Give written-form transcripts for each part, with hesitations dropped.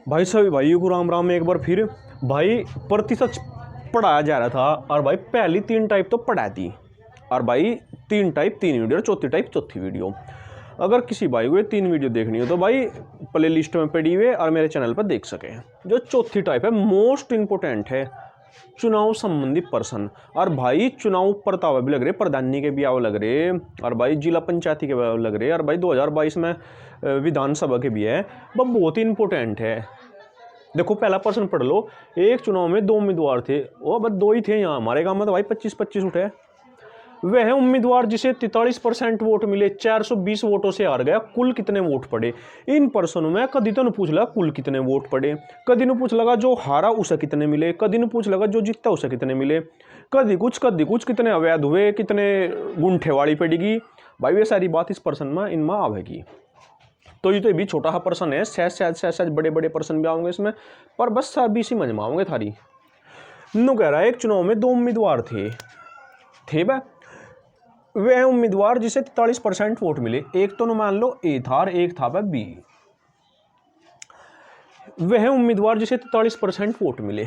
भाई सभी भाइयों को राम राम। एक बार फिर भाई प्रतिशत पढ़ाया जा रहा था और भाई पहली 3 टाइप तो पढ़ा दी और भाई 3 टाइप 3 वीडियो और चौथी टाइप चौथी वीडियो। अगर किसी भाई को ये 3 वीडियो देखनी हो तो भाई प्ले लिस्ट में पड़ी हुई और मेरे चैनल पर देख सके। जो चौथी टाइप है मोस्ट इम्पोर्टेंट है, चुनाव संबंधी प्रश्न। और भाई चुनाव प्रताव भी लग रहे, प्रधानी के भी आव लग रहे और भाई जिला पंचायती के भी आव लग रहे और भाई 2022 में विधानसभा के भी है। वह बहुत ही इंपॉर्टेंट है। देखो पहला प्रश्न पढ़ लो। एक चुनाव में 2 उम्मीदवार थे, वो बस 2 ही थे। यहाँ हमारे गांव में तो भाई 25-25 उठे। वह उम्मीदवार जिसे 43% वोट मिले 420 वोटों से हार गया, कुल कितने वोट पड़े। इन प्रश्नों में कदी तो न पूछ लगा कुल कितने वोट पड़े, कदी न पूछ लगा जो हारा उसे कितने मिले, कदी न पूछ लगा जो जीता उसे कितने मिले, कदी कुछ कितने अवैध हुए, कितने गुंठेवाड़ी पड़ेगी। भाई ये सारी बात इस प्रश्न में इनमें आवेगी। तो ये भी छोटा सा प्रश्न है, शायद बड़े बड़े प्रश्न भी आएंगे इसमें, पर बस सभी सी समझ में आएंगे थारी। नु कह रहा है एक चुनाव में 2 उम्मीदवार थे वह उम्मीदवार जिसे 43% वोट मिले। एक तो मान लो ए था और एक था बी। वह उम्मीदवार जिसे 43% वोट मिले,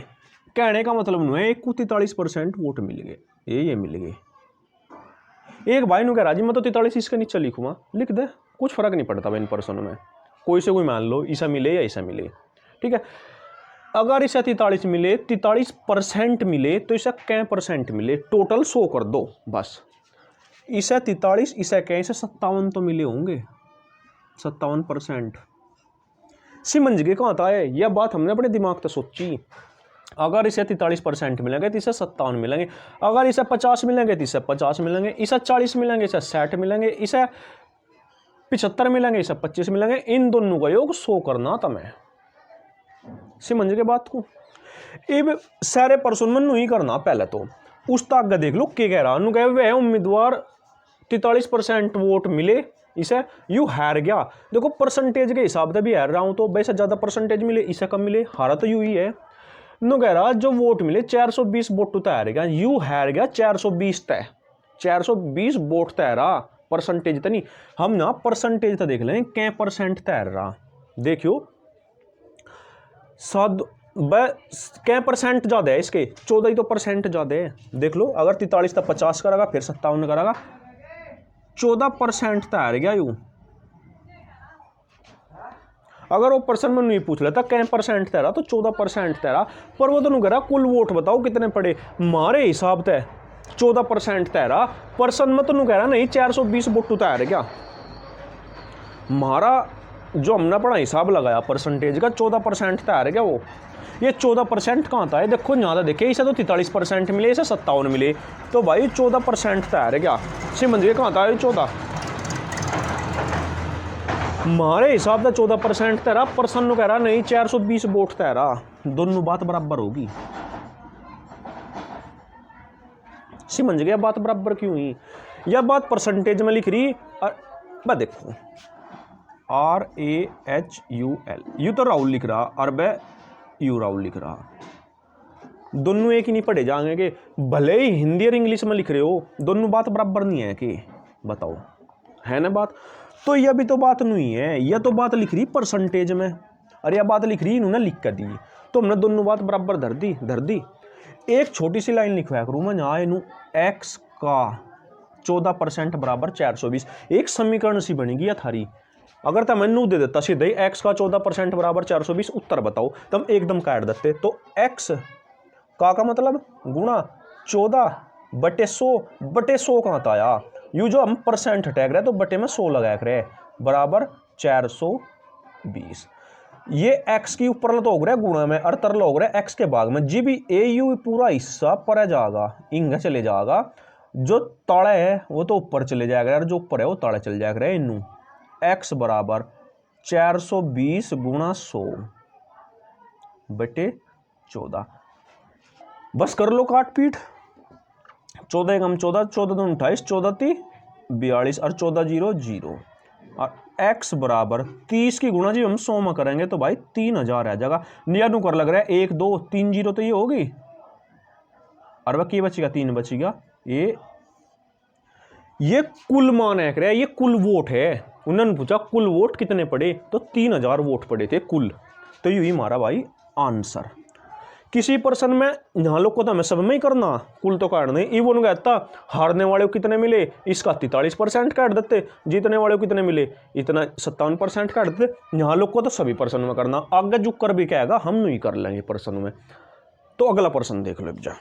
कहने का मतलब नहीं है एक को 43% वोट मिल गए, ये मिल गए। एक भाई नु कह रहा जी मैं तो 43 इसके नीचे लिखूंगा, लिख दे, कुछ फर्क नहीं पड़ता इन प्रश्नों में। कोई से कोई मान लो ऐसा मिले या ऐसा मिले, ठीक है। अगर इसे 43 मिले, 43% मिले तो इसे क्या परसेंट मिले, टोटल 100 कर दो बस। इसे 43 इसे क्या, इसे 57 तो मिले होंगे, 57%। समझ गए कहाँ था है यह बात, हमने अपने दिमाग से सोची। अगर इसे 43% मिलेंगे तो इसे 57 मिलेंगे, अगर इसे 50 मिलेंगे तो इसे 50 मिलेंगे, इसे 40 मिलेंगे, इसे 60 मिलेंगे, इसे 75 मिलेंगे, इसे 25 मिलेंगे। इन दोनों का योग 100 करना तुम्हें। समझ के बात को। अब सारे प्रश्न में नहीं करना, पहले तो उस तक देख लो क्या कह रहा है। वह उम्मीदवार 43% वोट मिले, इसे यू हार गया। देखो परसेंटेज के हिसाब से भी हार रहा हूं तो वैसे ज्यादा परसेंटेज मिले, इसे कम मिले, हारा तो यू ही है। नु कह रहा जो वोट मिले 420 वोट तो हार गया, यू हार गया 420 तय, 420 वोट तय रहा, परसेंटेज तो नहीं। हम ना परसेंटेज तो देख लें क्या परसेंट तय रहा। देखियो क्या परसेंट ज्यादा है इसके, 14 ही तो परसेंट ज्यादा है। देख लो अगर 43 था 50 करेगा, फिर 57 करेगा, 14% तो हार गया यू। अगर वो पर्सन में नहीं पूछ लेता क्या परसेंट तैरा तो 14% तैरा, पर वो तो नहीं करा कुल वोट बताओ कितने पड़े। मारे हिसाब से 14% तैरा, पर्सन में तो नहीं कह रहा नहीं 420 वोट तो हार गया। मारा जो हमने अपना हिसाब लगाया परसेंटेज का 14% तो हार गया वो। ये 14% कहाँ था है, देखो यहाँ था देखिए, इसे तो 43% मिले, इसे 57 मिले, तो भाई 14% तो हार गया। समझ गए कहाँ था ये 14, हमारे हिसाब से 14% तेरा, पर्सन कह रहा नहीं 420 वोट तेरा, दोनों बात बराबर होगी। समझ गया बात बराबर क्यों हुई। यह बात परसेंटेज में लिख रही और देखो RAHUL, यू तो राहुल लिख रहा और वह यू राहुल लिख रहा, दोनों एक ही नहीं पढ़े जाएंगे। भले ही हिंदी और इंग्लिश में लिख रहे हो, दोनों बात बराबर नहीं है कि बताओ, है ना बात। तो यह भी तो बात नहीं है, यह तो बात लिख रही परसेंटेज में और यह बात लिख रही इन्होंने लिख कर दी, तो हमने दोनों बात बराबर धर दी। एक छोटी सी लाइन लिखवाया करूँ मैं यहाँ, इनू x का 14% बराबर 420, एक समीकरण सी बनेगी या थारी। अगर तो मैं नू दे देता सीधे x का 14% बराबर 420, उत्तर बताओ, तब एकदम काट देते। तो x का मतलब गुणा 14/100 कहाँ था आया, यू जो हम परसेंट हटाए रहे तो बटे में 100 लगाया करे बराबर 420। ये x की ऊपर तो हो गया गुणा में और तरल हो गया x के भाग में, जी भी ए यू पूरा हिस्सा पर जाएगा, इंग चले जाएगा, जो तड़े है वो तो ऊपर चले जाएगा और जो ऊपर है वो तड़े चले जाएगा। इनू x बराबर 420 गुणा 100 बटे 14, बस कर लो काट पीट। 14 कम 14, 14 दूनी 28, 14 ती 42 और 14 0 0 और x बराबर 30 की गुणा जी हम 100 में करेंगे तो भाई 3000 आ जाएगा। नियनु कर लग रहा है 1 2 3 0 तो ये होगी और वह क्या बचेगा, 3 बचेगा। ये कुल मान है, ये कुल वोट है। उन्होंने पूछा कुल वोट कितने पड़े, तो 3000 वोट पड़े थे कुल। तो यू ही हमारा भाई आंसर। किसी पर्सन में यहाँ लोग को तो हमें सब में ही करना, कुल तो काटने ये वो कहता हारने वाले को कितने मिले, इसका 43% काट देते, जीतने वाले को कितने मिले, इतना 57% काट देते। यहाँ लोग को तो सभी पर्सन में करना, आगे झुक कर भी कहेगा हम नहीं कर लेंगे पर्सन में। तो अगला पर्सन देख लो जा।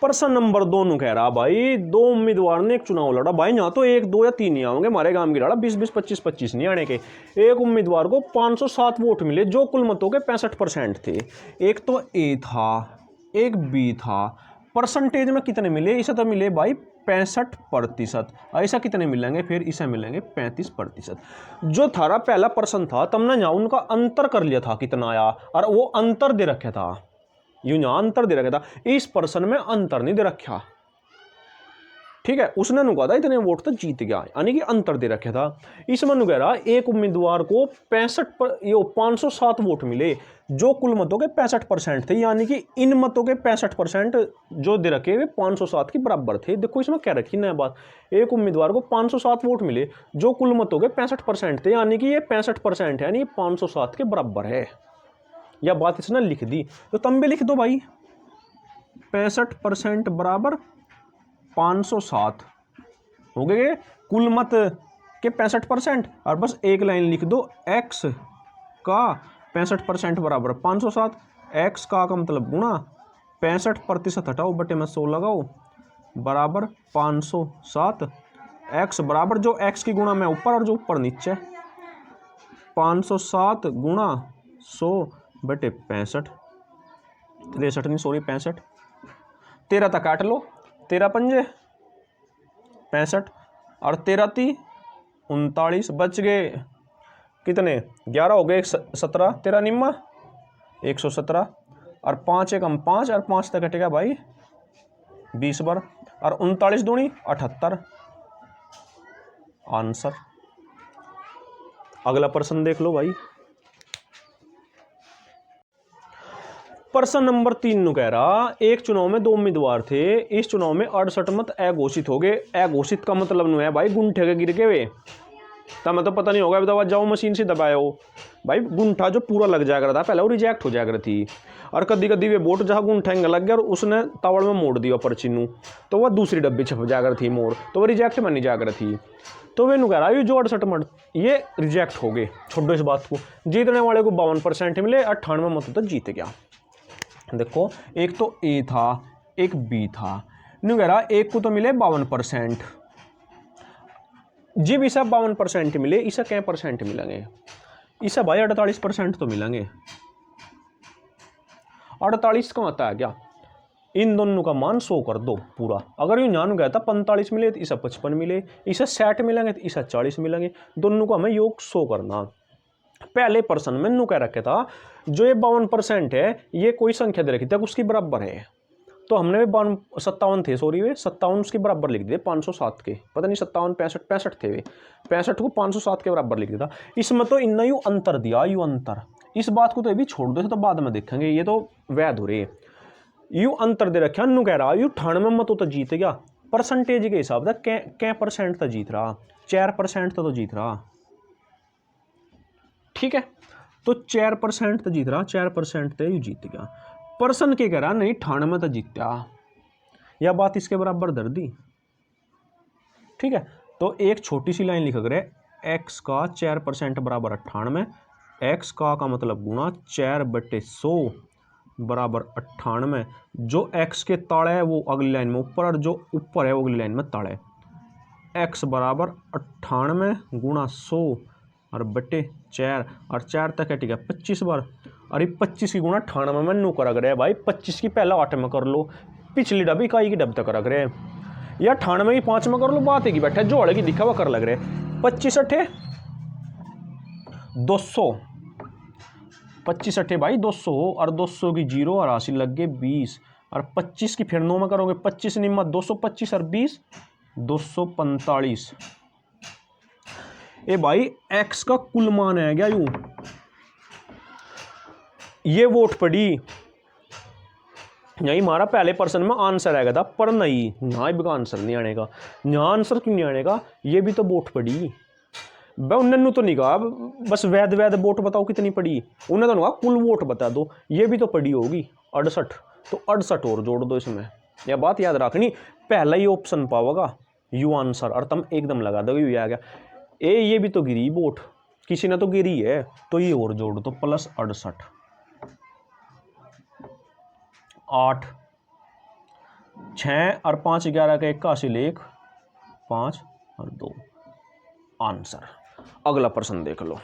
पर्सन नंबर 2 नु कह रहा भाई दो उम्मीदवार ने एक चुनाव लड़ा भाई, यहाँ तो 1 2 या 3 ही आएंगे, हमारे गांव की लड़ा 20 25 25 नहीं आने के। एक उम्मीदवार को 507 वोट मिले जो कुल मतों के 65% थे। एक तो ए था, एक बी था। परसेंटेज में कितने मिले, इसे तो मिले भाई 65%। ऐसा कितने मिलेंगे फिर, इसे मिलेंगे 35%। जो थारा पहला पर्सन था तमने यहाँ उनका अंतर कर लिया था कितना आया, और वो अंतर दे रखा था, यूं यहाँ अंतर दे रखा था, इस पर्सन में अंतर नहीं दे रखा। ठीक है, उसने नु कहा था इतने वोट तो जीत गया, यानी कि अंतर दे रखा था। इसमें नु कह रहा एक उम्मीदवार को 507 वोट मिले जो कुल मतों के 65% थे, यानी कि इन मतों के 65% जो दे रखे वे 507 के बराबर थे। देखो इसमें क्या रखी नया बात, एक उम्मीदवार को 507 वोट मिले जो कुल मतों के 65% थे, यानी कि ये 65% है, यानी 507 के बराबर है। यह बात इसने लिख दी, तो तुम भी लिख दो भाई 65% बराबर 507 हो गए कुल मत के 65%। और बस एक लाइन लिख दो, x का 65% बराबर 507, x का मतलब गुणा 65% हटाओ बटे में 100 लगाओ बराबर 507। x बराबर जो x की गुणा में ऊपर और जो ऊपर नीचे, 507 गुणा 100 बटे 65, 63 नहीं सॉरी 65, 13 तक काट लो, 13 पंजे 65 और 13 ती 39, बच गए कितने 11 हो गए 17, 13 निम्मा 117 और 5 एकम 5 और 5 तक कटेगा भाई 20 बार और 39 दूनी 78 आंसर। अगला प्रश्न देख लो भाई। प्रश्न नंबर 3 नु कह रहा एक चुनाव में 2 उम्मीदवार थे, इस चुनाव में 68 मत अघोषित हो गए। अघोषित का मतलब नु है भाई गुंठे के गिर गए, तब तो पता नहीं होगा, दबा जाओ मशीन से दबाओ भाई, गुंठा जो पूरा लग जाया करता पहले वो रिजेक्ट हो जाया करती थी, और कदी कदी वे वोट जहाँ गुंठा लग गया और उसने तावड़ में मोड़ दिया पर्ची नू, तो वह दूसरी डब्बी छप जाया करती थी मोड़, तो वह रिजेक्ट में नहीं जाया करती। तो वे नु कह रहा है जो 68 मत ये रिजेक्ट हो गए, छोड़ो इस बात को। जीतने वाले को 52% मिले, 98 मत तो जीत गया। देखो एक तो ए था एक बी था, न्यू कह रहा एक को तो मिले 52%, जब इसे 52% मिले इसे क्या परसेंट मिलेंगे, इसे भाई 48% तो मिलेंगे। 48 का आता है क्या, इन दोनों का मान 100 कर दो पूरा। अगर यूँ ध्यान गया था 45 मिले तो इसे 55 मिले, इसे 60 मिलेंगे तो इसे 40 मिलेंगे, दोनों को हमें योग 100 करना। पहले पर्सन में नू कह रखा था जो ये 52% है ये कोई संख्या दे रखी थी उसकी बराबर है, तो हमने 57 थे सॉरी वे 57 उसके बराबर लिख दिए 507 के, पता नहीं 57 65 थे वे, 65 को 507 के बराबर लिख दिया था। इसमें तो इतना यू अंतर दिया, यू अंतर, इस बात को तो अभी छोड़ दो तो बाद में देखेंगे, ये तो वैध हो रही है। यू अंतर दे रखा नू कह रहा यू 98 मतों तो जीत गया, परसेंटेज के हिसाब से क्या परसेंट तो जीत रहा, 4% तो जीत रहा। ठीक है, तो 4% तो जीत रहा, 4% तो यू जीत गया। पर्सन के कह रहा नहीं 98 तो जीता, यह बात इसके बराबर धर दी। ठीक है, तो एक छोटी सी लाइन लिखा करे x का 4% बराबर 98, x का मतलब गुणा 4/100 बराबर 98, जो x के ताड़े है वो अगली लाइन में ऊपर और जो ऊपर है वो अगली लाइन में ताड़े, x बराबर 98 गुणा 100 और बटे 4 और 4 तक है ठीक है 25 बार, और ये 25 की गुणा 98 में नू करा करे भाई, 25 की पहला 8 में कर लो, पिछली डब्बी इकाई की डब तक करा करे, या 98 की 5 में कर लो, बात है कि बैठा जो हड़े की दिखा हुआ कर लग रहे। 25 अठे 200, 25 अठे भाई 200 और 200 की 0 और हासिल लग गए 20, और 25 की फिर 9 में करोगे 25 निम्मा 225 और 20 245। ए भाई x का कुल मान है क्या यू, ये वोट पड़ी यही हमारा पहले पर्सन में आंसर आएगा था, पर नहीं यहाँ भी आंसर नहीं आने का। यहाँ आंसर क्यों नहीं आने का, ये भी तो वोट पड़ी भाई उन्होंने तो नहीं कहा बस वैध वैध वोट बताओ कितनी पड़ी, उन्होंने तो कहा कुल वोट बता दो, ये भी तो पड़ी होगी 68, तो 68 और जोड़ दो इसमें। यह बात याद रखनी, पहला ही ऑप्शन पाओगा यू आंसर और तुम एकदम लगा दोगे ये आ गया। ये भी तो गिरी वोट, किसी ने तो गिरी है, तो ये और जोड़ दो प्लस 68, 8 6 और 5 11 का 81, 1 5 और 2 आंसर। अगला प्रश्न देख लो,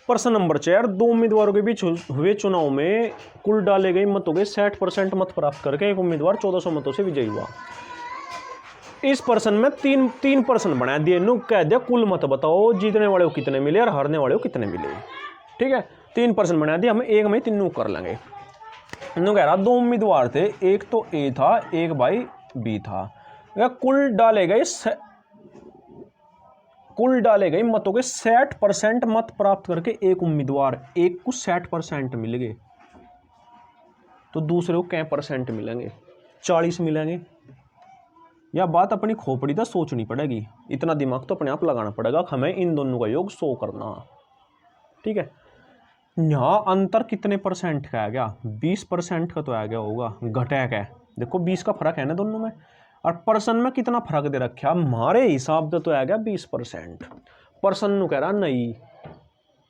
प्रश्न नंबर 4, दो उम्मीदवारों के बीच हुए चुनाव में कुल डाले गए मतों के 60% मत प्राप्त करके एक उम्मीदवार 1400 मतों से विजयी हुआ। इस प्रश्न में तीन प्रश्न बना दिए, नु कह दिया कुल मत बताओ, जीतने वाले को कितने मिले और हारने वाले को कितने मिले। ठीक है, 3 प्रश्न बना दिए, हम एक में 3 कर लेंगे। नु कह रहा 2 उम्मीदवार थे, एक तो ए था, एक भाई बी था। कुल डाले गए मतों के 60% मत प्राप्त करके एक उम्मीदवार, एक को 60% मिल गए, तो दूसरे को क्या परसेंट मिलेंगे? 40 मिलेंगे। यह बात अपनी खोपड़ी तक सोचनी पड़ेगी, इतना दिमाग तो अपने आप लगाना पड़ेगा, हमें इन दोनों का योग 100 करना। ठीक है, यहाँ अंतर कितने परसेंट का आ गया? 20% का तो आ गया होगा, घटा का देखो 20 का फर्क है ना दोनों में, और पर्सन में कितना फर्क दे रखा हमारे हिसाब से तो आ गया 20%। पर्सन नु कह रहा नहीं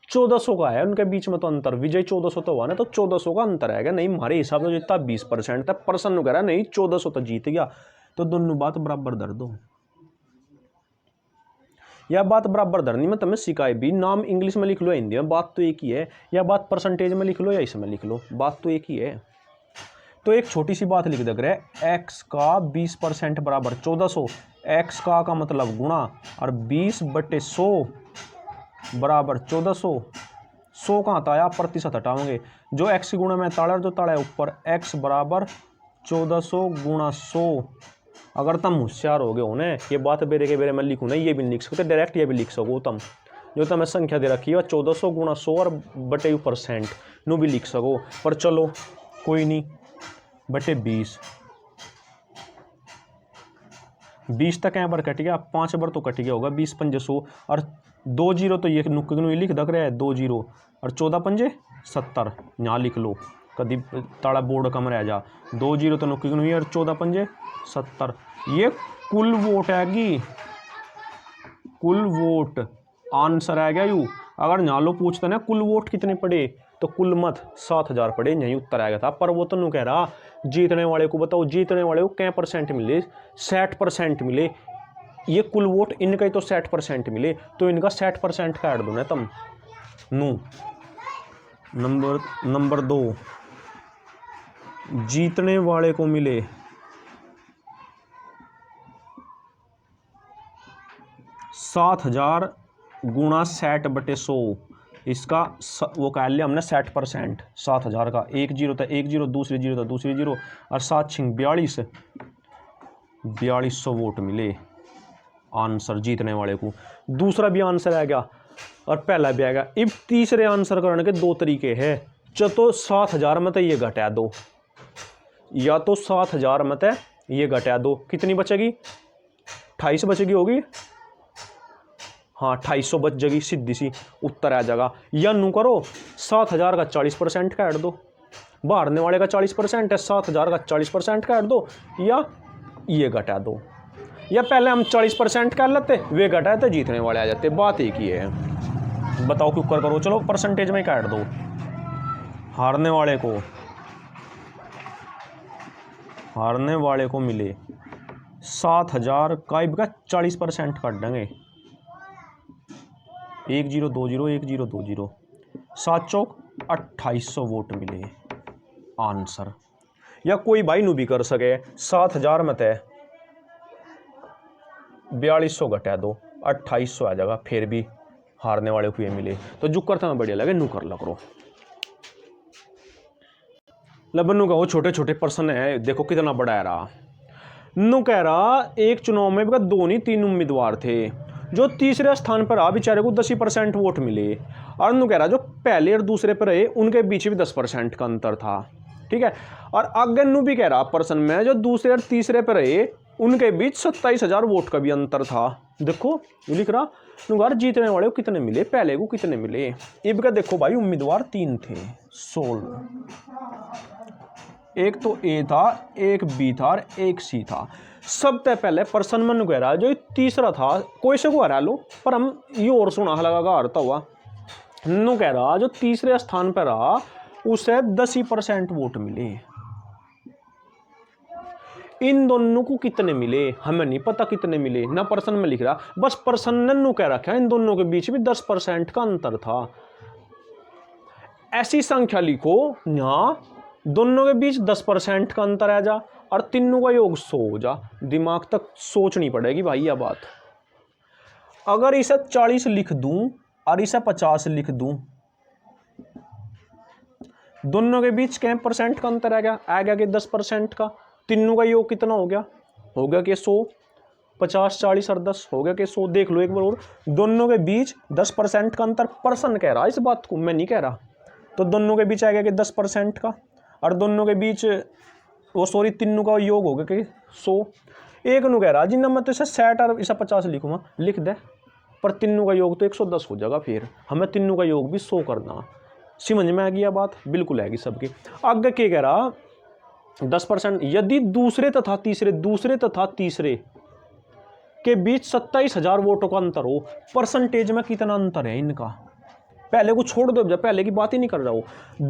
1400 का है उनके बीच में तो अंतर, विजय 1400 तो हुआ ना, तो 1400 का अंतर आएगा। नहीं हमारे हिसाब से जितना 20% था, पर्सन नु कह रहा नहीं 1400 तो जीत गया, तो दोनों बात बराबर धर दो। यह बात बराबर धरनी में तुम्हें सिखाई भी, नाम इंग्लिश में लिख लो हिंदी में, बात तो एक ही है। यह बात परसेंटेज में लिख लो या इसमें लिख लो, बात तो एक ही है। तो एक छोटी सी बात लिख दे रहे, x का 20% बराबर 1400, x का मतलब गुणा, और 20/100 बराबर 1400। 100 कहाँ था या प्रतिशत हटाओगे, जो x की गुणा में ताड़ा जो ताड़ा है ऊपर, x बराबर 1400 गुणा 100। अगर तुम होशियार हो गए हो ना, ये बात बेरे के बेरे में लिखूँ ना, ये भी लिख सकते डायरेक्ट, ये भी लिख सको तुम, जो तुम्हें संख्या दे रखी है 1400 गुणा 100 और बटे % नो भी लिख सको। पर चलो कोई नहीं, बटे 20 तक यहाँ पर कट गया, 5 बार तो कट गया होगा, 20 पंजे 100, और 2 जीरो तो ये नुक्के लिख दक रहा है, 2 जीरो, और 14 पंजे 70, यहाँ लिख लो कभी ताड़ा बोर्ड कम रह जा, 2 जीरो तो नुक्के हुई और 14 पंजे 70। ये कुल वोट आएगी, कुल वोट आंसर आ गया यू। अगर यहाँ लो पूछते ना कुल वोट कितने पड़े, तो कुल मत 7000 पड़े, यही उत्तर आ गया था। पर वो तो नहीं कह रहा जीतने वाले को बताओ, जीतने वाले को क्या % मिले? 60% मिले। ये कुल वोट इनका ही तो 60% मिले, तो इनका 60% काट दो ना तुम। नो नंबर 2, जीतने वाले को मिले 7000 गुणा 60/100, इसका वो कह लिया हमने 60%, 7000 का 1 जीरो था 1 जीरो, दूसरी जीरो था दूसरी जीरो, और 7 छिंग 4200 वोट मिले आंसर जीतने वाले को। दूसरा भी आंसर आ गया और पहला भी आ गया। अब तीसरे आंसर करने के 2 तरीके हैं, तो 7000 में तो ये घटा दो, या तो 7000 में तो ये घटा दो, कितनी बचेगी? 28 बचेगी होगी, हाँ 2800 बच जाएगी, सीधी सी उत्तर आ जाएगा। या नू करो 7000 का 40% काट दो, बाहरने वाले का 40% है, 7000 का 40% काट दो, या ये घटा दो, या पहले हम 40% कर लेते, वे घटाए तो जीतने वाले आ जाते। बात एक ही है, बताओ क्यों कर करो। चलो परसेंटेज में काट दो, हारने वाले को मिले 7000 का 40% काट देंगे, 1 जीरो 2 जीरो 1 जीरो 2 जीरो, 7 चौक 2800 वोट मिले आंसर। या कोई भाई नू भी कर सके, 7000 में तय 4200 घटा दो, 2800 आ जाएगा, फिर भी हारने वाले को ये मिले। तो जो करता मैं बढ़िया लगे नू कर ला करो। लबनू का वो छोटे छोटे प्रश्न है, देखो कितना बड़ा है रहा। नू कह रहा एक चुनाव में 2 नहीं 3 उम्मीदवार थे, जो तीसरे स्थान पर रहा बेचारे को 10% वोट मिले, और नू कह रहा जो पहले और दूसरे पर रहे उनके बीच भी 10% का अंतर था। ठीक है, और आगे नू भी कह रहा पर्सन में जो दूसरे और तीसरे पर रहे उनके बीच 27,000 वोट का भी अंतर था। देखो ये लिख रहा नुगार जीतने वाले को कितने मिले, पहले को कितने मिले। इब का देखो भाई उम्मीदवार 3 थे, 16, एक तो ए था, एक बी था और एक सी था। सबसे पहले पर्सन मन कह रहा जो तीसरा था कोई से को हरा लो, पर हम ये और सुना लगा हारता हुआ नु कह रहा जो तीसरे स्थान पर रहा उसे 10% वोट मिले। इन दोनों को कितने मिले हमें नहीं पता कितने मिले, ना पर्सन में लिख रहा, बस पर्सन ने नु कह रखा है इन दोनों के बीच भी 10% का अंतर था। ऐसी संख्या लिखो यहां दोनों के बीच 10% का अंतर आ जा और तीनों का योग 100 हो जा। दिमाग तक सोचनी पड़ेगी भाई यह बात। अगर इसे 40 लिख दूं और इसे 50 लिख दूं, दोनों के बीच क्या परसेंट का अंतर आ गया कि 10% का। तीनों का योग कितना हो गया कि 100, 50 40 और 10 हो गया कि 100। देख लो एक बार और, दोनों के बीच 10% का अंतर पर्सन कह रहा है इस बात को, मैं नहीं कह रहा। तो दोनों के बीच आ गया कि 10% का, और दोनों के बीच तीनों का योग हो गया कि 100। एक नु कह रहा जिन्ना मैं तो इसे 60 और इसे 50 लिखूंगा, लिख दे, पर तीनों का योग तो 110 हो जाएगा। फिर हमें तीनों का योग भी 100 करना। समझ में आ गई बात? बिल्कुल आएगी सबकी। आगे क्या कह रहा 10% यदि दूसरे तथा तीसरे के बीच 27,000 वोटों का अंतर हो। परसेंटेज में कितना अंतर है इनका, पहले को छोड़ दो, जब पहले की बात ही नहीं कर रहा हो।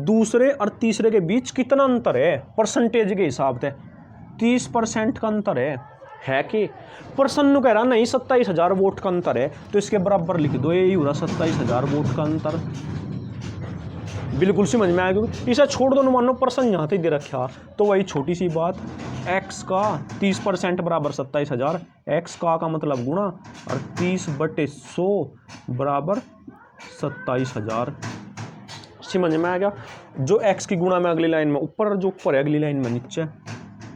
दूसरे और तीसरे के बीच कितना अंतर है परसेंटेज के हिसाब से, 30% का अंतर है कि पर्सन कह रहा नहीं 27,000 वोट का अंतर है, तो इसके बराबर लिख दो यही हो रहा 27,000 वोट का अंतर। बिल्कुल समझ में आएगा। इसे छोड़ दो, मान लो पर्सन यहाँ से दे रखा, तो वही छोटी सी बात, x का 30% बराबर 27,000, x का मतलब गुणा, और 30/100 बराबर 27,000। समझ में आ गया। जो x की गुणा में अगली लाइन में ऊपर, जो ऊपर है अगली लाइन में नीचे,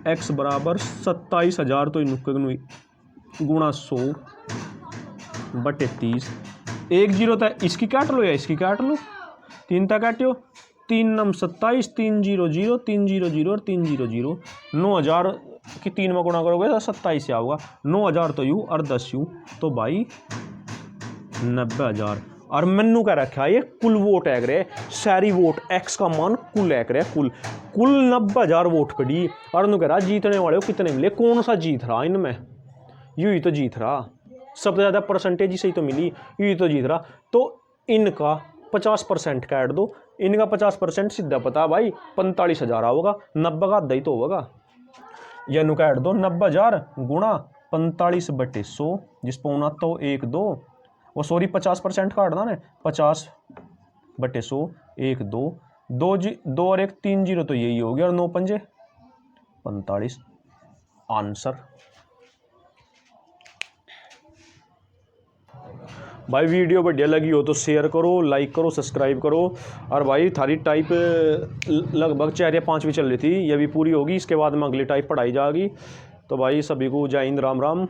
x बराबर 27,000 तो गुणा 100/30। 1 0 था, इसकी काट लो या इसकी काट लो, 3 तक काटियो, 3 9 27, 3 0 0, 3 0 0 और 3 0 0। 9,000 की 3 में गुणा करोगे तो 27 से आऊगा। 9,000 तो यू और 10 यू, तो भाई 90,000। और मैनू क्या रखा ये कुल वोट है रे, सारी वोट x का मान कुल है रे, कुल 90,000 वोट पड़ी। और नु कह रहा जीतने वाले को कितने मिले, कौन सा जीत रहा इनमें, यू ही तो जीत रहा, सबसे ज़्यादा परसेंटेज ही सही तो मिली, यू ही तो जीत रहा। तो इनका 50% काट दो, इनका 50% सीधा पता भाई 45,000 होगा, 90 का आधा ही तो होगा। यह नु काट दो 90,000 गुणा 45/100, जिस पर उना तो 1 2 वो 50% काटना ना, 50/100 1 2 2 और 1 3 0 तो यही हो गया, और 9 पंजे 45 आंसर। भाई वीडियो बढ़िया लगी हो तो शेयर करो, लाइक करो, सब्सक्राइब करो। और भाई थारी टाइप लगभग 4 या 5 भी चल रही थी, ये भी पूरी होगी, इसके बाद में अगली टाइप पढ़ाई जाएगी। तो भाई सभी को जय हिंद, राम राम।